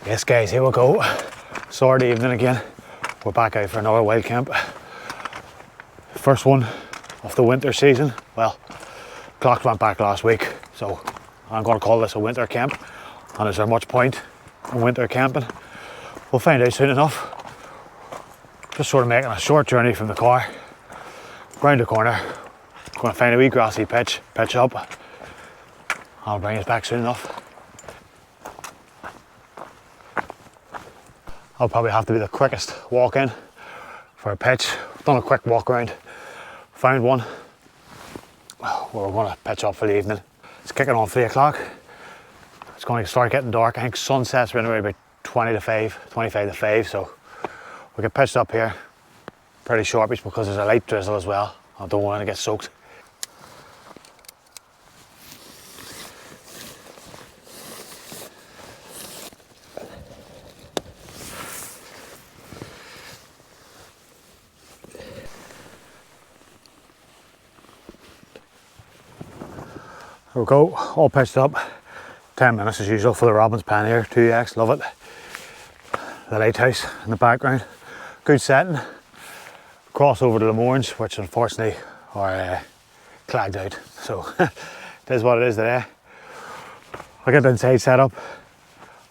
Yes guys, here we go. Saturday evening again. We're back out for another wild camp. First one of the winter season. Well, clocks went back last week, so I'm going to call this a winter camp. And is there much point in winter camping? We'll find out soon enough. Just sort of making a short journey from the car, round the corner. Going to find a wee grassy pitch up. I'll bring us back soon enough. I'll probably have to be the quickest walk in for a pitch. Done a quick walk around, found one where we're going to pitch up for the evening. It's kicking on 3 o'clock. It's going to start getting dark. I think sunsets are anyway about 25 to 5, so we get pitched up here pretty sharpish because there's a light drizzle as well. I don't want to get soaked. There we go, all pitched up. 10 minutes as usual for the robins pen here, 2x, love it. The lighthouse in the background, good setting. Cross over to the moorings, which unfortunately are clagged out. So it is what it is today. I'll get the inside set up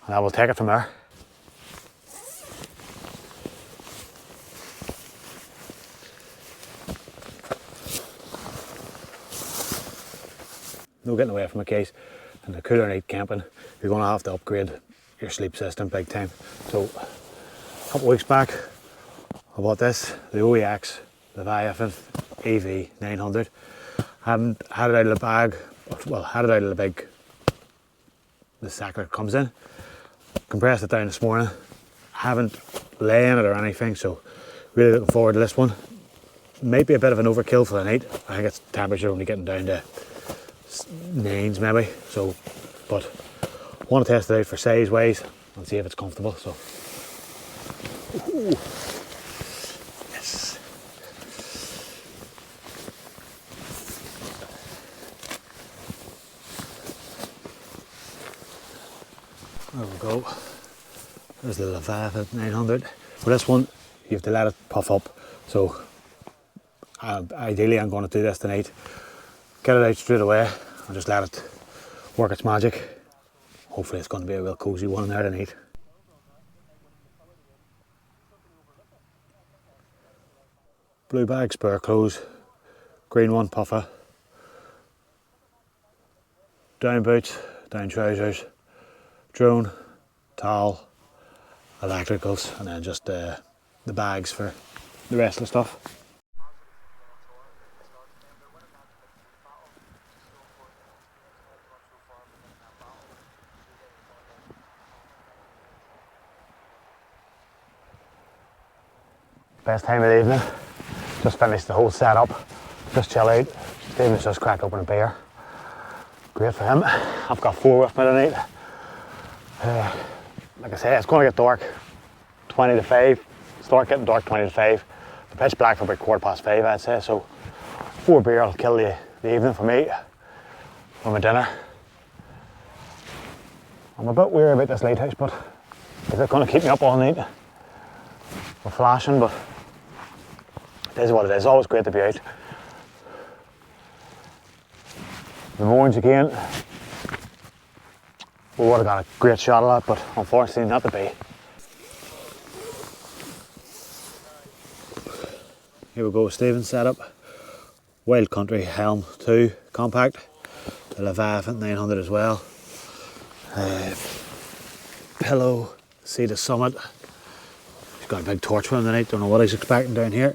and I will take it from there. No getting away from a case. And the cooler night camping, you're going to have to upgrade your sleep system big time. So a couple of weeks back, I bought this, the OEX, the Leviathan AV 900. Hadn't had it out of the bag, well, had it out of the big, the sack that it comes in. Compressed it down this morning. Haven't lay in it or anything, so really looking forward to this one. Might be a bit of an overkill for the night. I think it's temperature only getting down to 9s maybe, so, but I want to test it out for size wise and see if it's comfortable. So ooh. Yes, there we go. There's the Leviathan 900. For this one you have to let it puff up, so ideally I'm going to do this tonight, get it out straight away and just let it work its magic. Hopefully it's going to be a real cosy one in there tonight. Blue bag, spare clothes, green one, puffer, down boots, down trousers, drone, towel, electricals, and then just the bags for the rest of the stuff. Best time of the evening. Just finished the whole setup. Just chill out. Stephen's just cracked open a beer. Great for him. I've got 4 with me tonight. Like I say, it's going to get dark 20 to 5. Start getting dark 20 to 5. The pitch black for about 5:15, I'd say. So 4 beer will kill the evening for me. For my dinner. I'm a bit weary about this lighthouse, but is it going to keep me up all night? We're flashing, but it is what it is. Always great to be out. The moorings again. We would have got a great shot of that, but unfortunately not to be. Here we go, Stephen's setup. Wild Country Helm 2 compact. The Leviathan 900 as well. Pillow, see the summit. He's got a big torch for him tonight, don't know what he's expecting down here.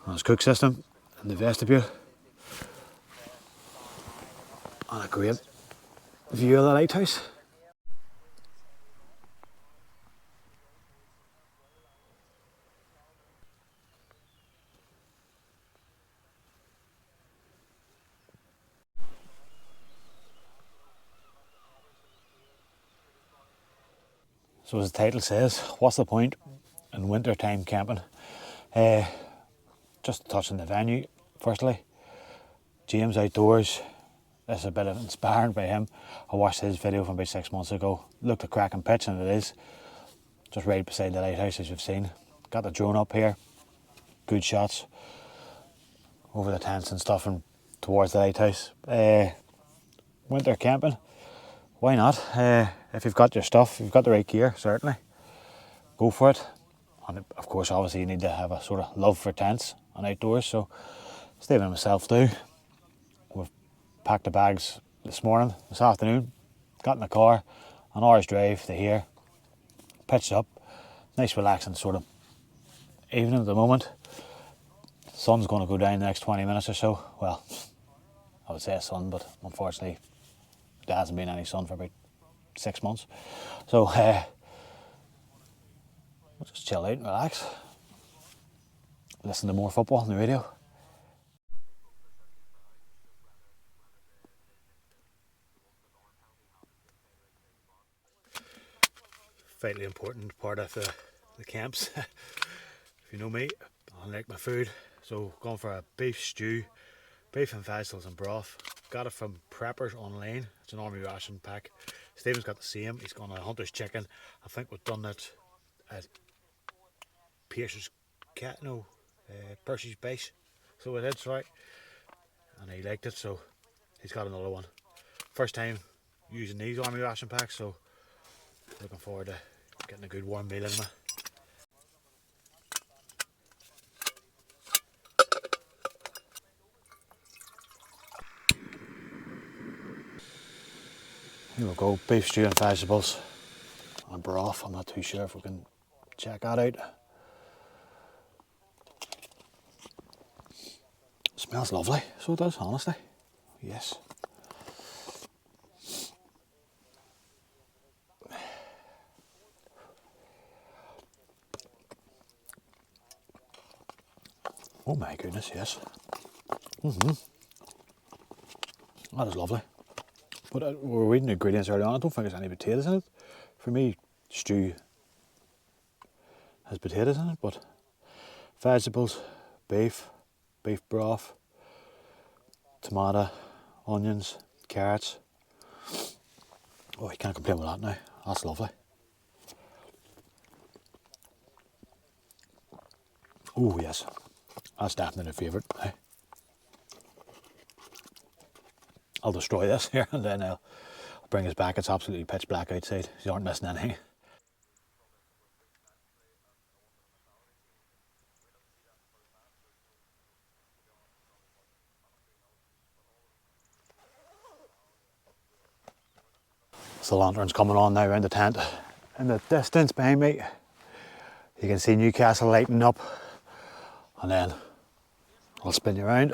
And his cook system in the vestibule. And a great view of the lighthouse. So as the title says, what's the point in winter time camping? Just touching the venue, firstly. James Outdoors, this is a bit of inspired by him. I watched his video from about 6 months ago. Looked a cracking pitch, and it is. Just right beside the lighthouse, as you've seen. Got the drone up here. Good shots over the tents and stuff and towards the lighthouse. Winter camping, why not? If you've got your stuff, you've got the right gear, certainly go for it. And of course, obviously, you need to have a sort of love for tents and outdoors. So, Stephen and myself do. We've packed the bags this afternoon, got in the car, an hour's drive to here, pitched up. Nice, relaxing sort of evening at the moment. The sun's going to go down the next 20 minutes or so. Well, I would say sun, but unfortunately, there hasn't been any sun for about 6 months. So, we'll just chill out and relax. Listen to more football on the radio. Vitally important part of the camps. If you know me, I like my food. So, going for a beef stew, beef and vegetables and broth. Got it from Preppers online. It's an army ration pack. Stephen's got the same. He's gone a hunter's chicken. I think we've done it at Percy's base. So it is, right? And he liked it, so he's got another one. First time using these army ration packs, so looking forward to getting a good warm meal in them. Here we go, beef stew and vegetables and broth. I'm not too sure if we can check that out. Smells lovely, so it does, honestly. Yes. Oh my goodness, yes. That is lovely. But we were reading the ingredients earlier on. I don't think there's any potatoes in it. For me, stew has potatoes in it, but vegetables, beef broth, tomato, onions, carrots. Oh, you can't complain with that now. That's lovely. Oh yes, that's definitely a favourite. I'll destroy this here and then I'll bring us back. It's absolutely pitch black outside. You aren't missing anything. So the lantern's coming on now around the tent. In the distance behind me, you can see Newcastle lighting up. And then I'll spin you around.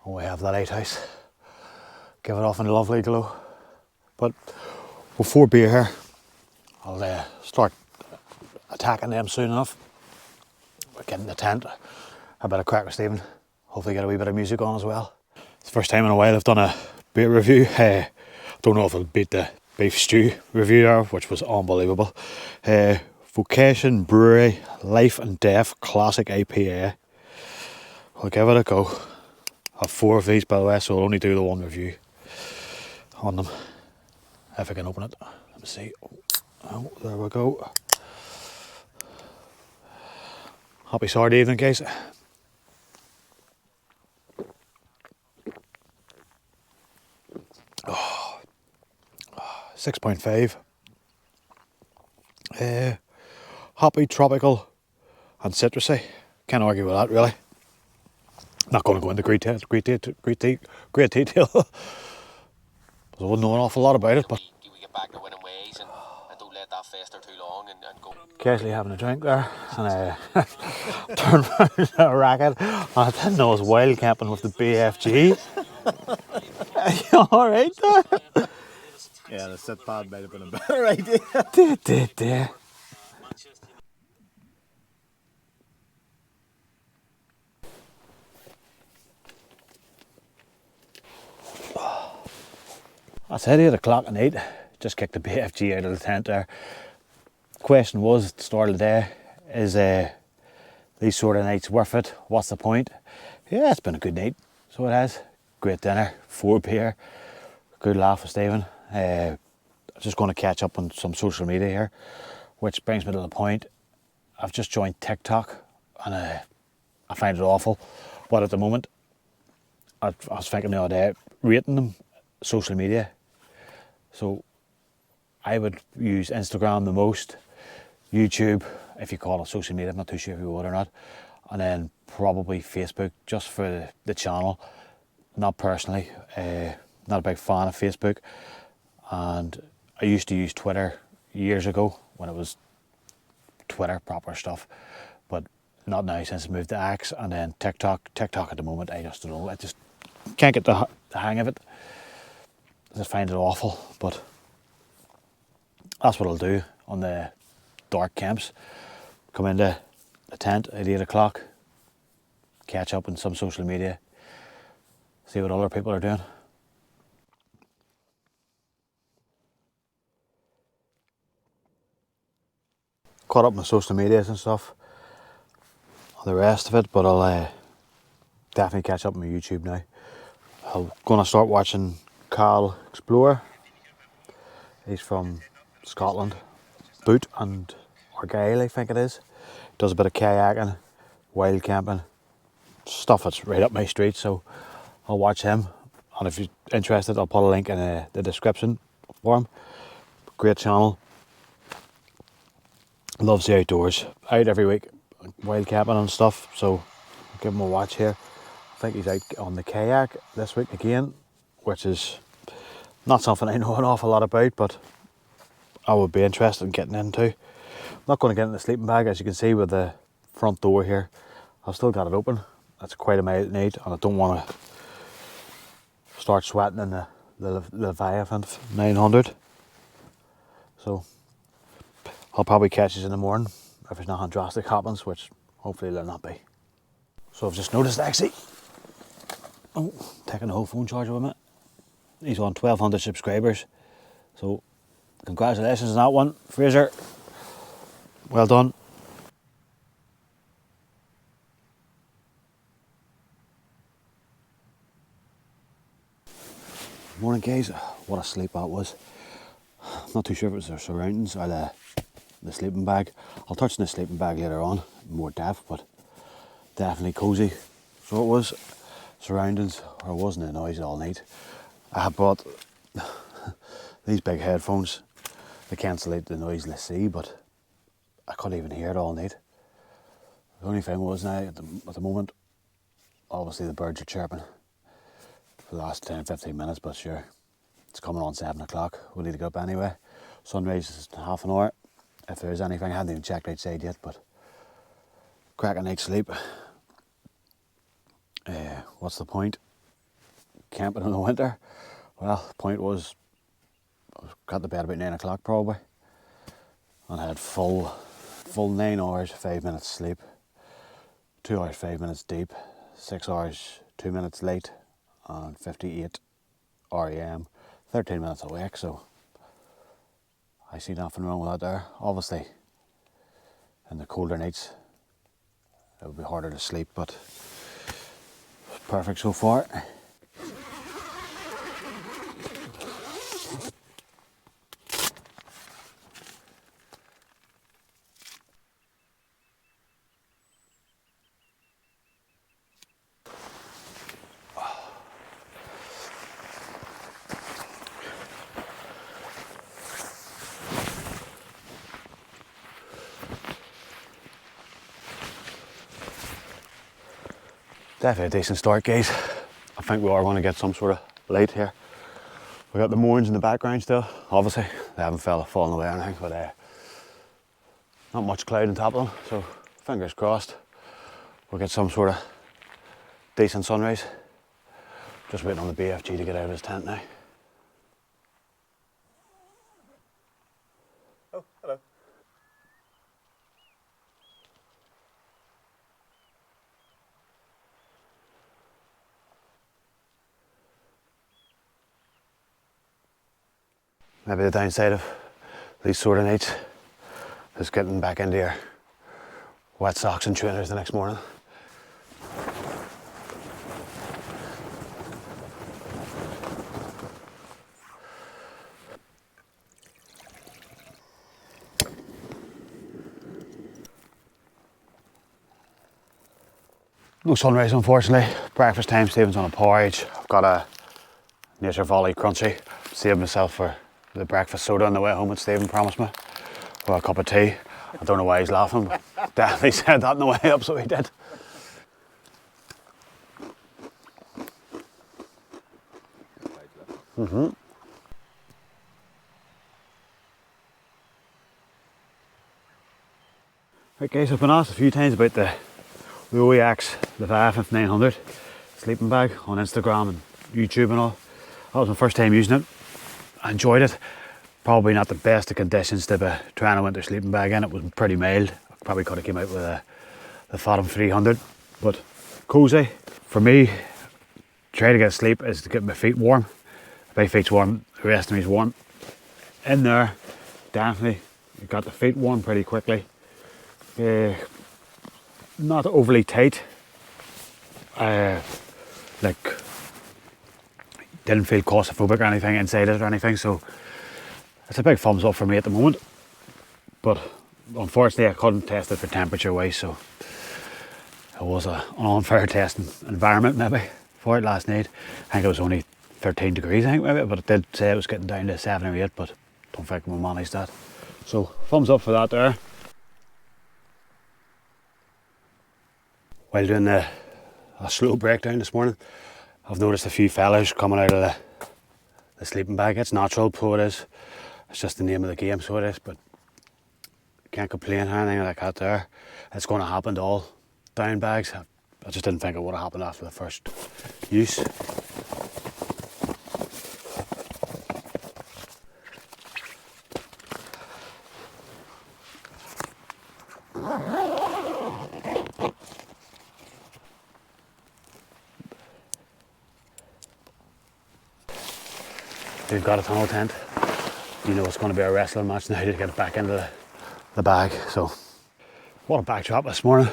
And we have the lighthouse. Give it off in a lovely glow. But before beer here, I'll start attacking them soon enough. We're getting the tent. A bit of crack with Stephen. Hopefully get a wee bit of music on as well. It's the first time in a while I've done a beer review. Don't know if it'll beat the beef stew review there, which was unbelievable. Vocation Brewery Life and Death Classic IPA. We'll give it a go. I have 4 of these, by the way, so I'll only do the one review on them. If I can open it. Let me see. Oh, there we go. Happy Saturday evening, guys. 6.5. Happy, tropical and citrusy. Can't argue with that, really. Not going to go into great detail. I wouldn't know an awful lot about it, but we get back to winning ways and don't let that fester too long and go. Casually having a drink there, and turned around a racket, and I didn't know it was wild camping with the B.F.G. Are you alright there? Yeah, the sit pad might have been a better idea. That's it, 8 o'clock at night. Just kicked the B.F.G out of the tent there. Question was at the start of the day, is these sort of nights worth it? What's the point? Yeah, it's been a good night. So So it has. Great dinner, 4 beer, good laugh with Stephen. Just going to catch up on some social media here, which brings me to the point. I've just joined TikTok and I find it awful. But at the moment, I was thinking the other day, rating them social media. So I would use Instagram the most, YouTube, if you call it social media, I'm not too sure if you would or not, and then probably Facebook just for the channel. Not personally, not a big fan of Facebook, and I used to use Twitter years ago when it was Twitter proper stuff, but not now since I moved to X. And then TikTok at the moment, I just don't know, I just can't get the hang of it. I just find it awful, but that's what I'll do on the dark camps. Come into the tent at 8 o'clock, catch up on some social media, see what other people are doing. Caught up on social medias and stuff, on the rest of it, but I'll definitely catch up on my YouTube now. I'm going to start watching Carl Explorer. He's from Scotland, Boot and Argyll I think it is. Does a bit of kayaking, wild camping, stuff that's right up my street, so I'll watch him. And if you're interested, I'll put a link in the description for him. Great channel. Loves the outdoors. Out every week, wild camping and stuff, so give him a watch here. I think he's out on the kayak this week again, which is not something I know an awful lot about, but I would be interested in getting into. I'm not going to get in the sleeping bag, as you can see with the front door here. I've still got it open. That's quite a mile need, and I don't want to start sweating in the Leviathan 900. So I'll probably catch this in the morning if there's nothing drastic happens, which hopefully there'll not be. So I've just noticed actually, taking the whole phone charger with me. He's on 1,200 subscribers, so congratulations on that one, Fraser. Well done. Morning guys, what a sleep that was. Not too sure if it was their surroundings or the sleeping bag. I'll touch on the sleeping bag later on, in more depth, but definitely cosy. So it was surroundings, or wasn't a noise all night. I had bought these big headphones. They cancel out the noise, let's see, but I couldn't even hear it all night. The only thing was now, at the moment, obviously the birds are chirping for the last 10-15 minutes, but sure, it's coming on 7 o'clock. We need to go up anyway. Sunrise is in half an hour. If there is anything, I haven't even checked outside yet, but cracking night's sleep. What's the point? Camping in the winter? Well, the point was, I got to bed about 9 o'clock probably, and I had full 9 hours, 5 minutes sleep, 2 hours, 5 minutes deep, 6 hours, 2 minutes late, and 58 REM, 13 minutes awake, so I see nothing wrong with that there. Obviously, in the colder nights, it would be harder to sleep, but it's perfect so far. Definitely a decent start, guys. I think we are going to get some sort of light here. We got the moorings in the background still. Obviously, they haven't fallen away or anything, but not much cloud on top of them. So fingers crossed, we'll get some sort of decent sunrise. Just waiting on the B.F.G to get out of his tent now. Oh, hello. Maybe the downside of these sort of nights is getting back into your wet socks and trainers the next morning. No sunrise unfortunately. Breakfast time, Stephen's on a porridge. I've got a Nature Valley crunchy. Saved myself for the breakfast soda on the way home that Stephen promised me. Or a cup of tea. I don't know why he's laughing, but definitely said that on the way up, so he did. Right guys, I've been asked a few times about the OEX, the B.F.G 900 sleeping bag on Instagram and YouTube and all. That was my first time using it. I enjoyed it. Probably not the best of conditions to be trying a winter sleeping bag in. It was pretty mild. I probably could have came out with the Fathom 300, but cosy. For me, try to get sleep is to get my feet warm. If my feet's warm, the rest of me's warm. In there, definitely, you got the feet warm pretty quickly. Not overly tight. Like, didn't feel claustrophobic or anything inside it or anything, so it's a big thumbs up for me at the moment. But unfortunately, I couldn't test it for temperature wise, so it was an unfair testing environment maybe for it last night. I think it was only 13 degrees, I think maybe, but it did say it was getting down to 7 or 8, but don't think we'll manage that. So thumbs up for that there. While doing a slow breakdown this morning, I've noticed a few fellas coming out of the sleeping bag. It's natural, so it is. It's just the name of the game, so it is, but can't complain or anything like that there. It's going to happen to all down bags. I just didn't think it would have happened after the first use. We've got a tunnel tent. You know it's going to be a wrestling match now to get it back into the bag. So, what a backdrop this morning.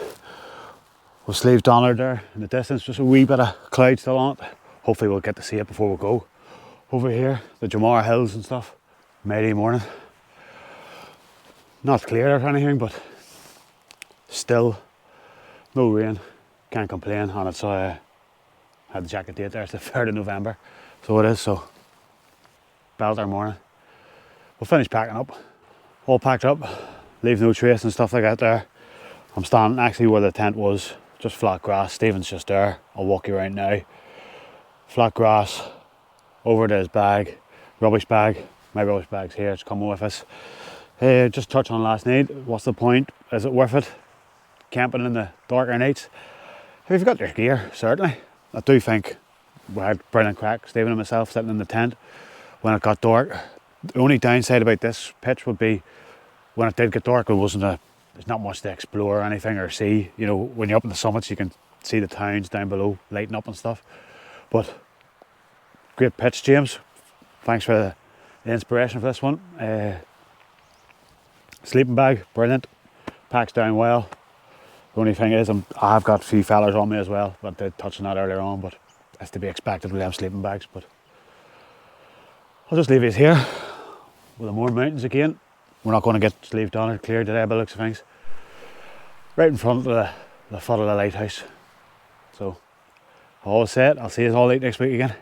With Sleeves Donard there in the distance, just a wee bit of cloud still on it. Hopefully we'll get to see it before we go. Over here, the Jamar Hills and stuff. Mighty morning. Not clear or anything, but still no rain. Can't complain. And it's had the jacket date there. It's the 3rd of November, so it is. So belter morning. We'll finish packing up. All packed up. Leave no trace and stuff like that there. I'm standing actually where the tent was. Just flat grass. Stephen's just there. I'll walk you around now. Flat grass. Over to his bag. Rubbish bag. My rubbish bag's here. It's coming with us. Just touch on last night. What's the point? Is it worth it? Camping in the darker nights? If you've got your gear, certainly. I do think we had brilliant crack, Stephen and myself, sitting in the tent when it got dark. The only downside about this pitch would be when it did get dark, there's not much to explore or anything or see. You know, when you're up in the summits, you can see the towns down below lighting up and stuff. But great pitch, James. Thanks for the inspiration for this one. Sleeping bag, brilliant. Packs down well. The only thing is, I've got a few fellas on me as well, but I did touch on that earlier on, but that's to be expected with them sleeping bags. But I'll just leave it here with the more mountains again. We're not going to get Sleeve Donner cleared today by the looks of things. Right in front of the foot of the lighthouse. So, all set. I'll see you all late next week again.